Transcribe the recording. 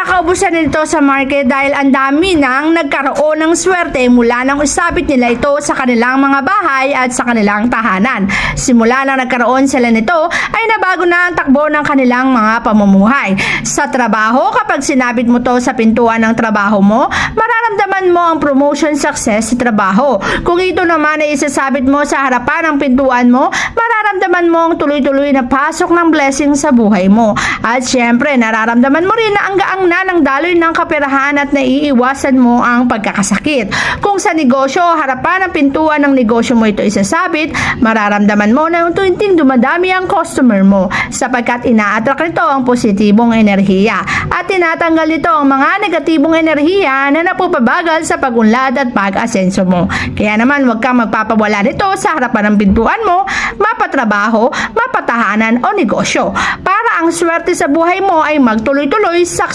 nagkakaubusan nito sa market dahil ang dami nang nagkaroon ng swerte mula nang usapit nila ito sa kanilang mga bahay at sa kanilang tahanan. Simula na nagkaroon sila nito ay nabago na ang takbo ng kanilang mga pamumuhay. Sa trabaho, kapag sinabit mo to sa pintuan ng trabaho mo, mararamdaman mo ang promotion success sa trabaho. Kung ito naman ay isasabit mo sa harapan ng pintuan mo, mararamdaman mo ang tuloy-tuloy na pasok ng blessing sa buhay mo. At syempre, nararamdaman mo rin na ang gaang na ng daloy ng kaperahan at naiiwasan mo ang pagkakasakit. Kung sa negosyo, harapan ng pintuan ng negosyo mo ito isasabit, mararamdaman mo na unti-unting dumadami ang customer mo sapagkat ina-attract nito ang positibong enerhiya at tinatanggal nito ang mga negatibong enerhiya na napupabagal sa pag-unlad at pag-asenso mo. Kaya naman huwag kang magpapawala nito sa harapan ng pintuan mo, mapatrabaho, mapatahanan o negosyo para ang swerte sa buhay mo ay magtuloy-tuloy sa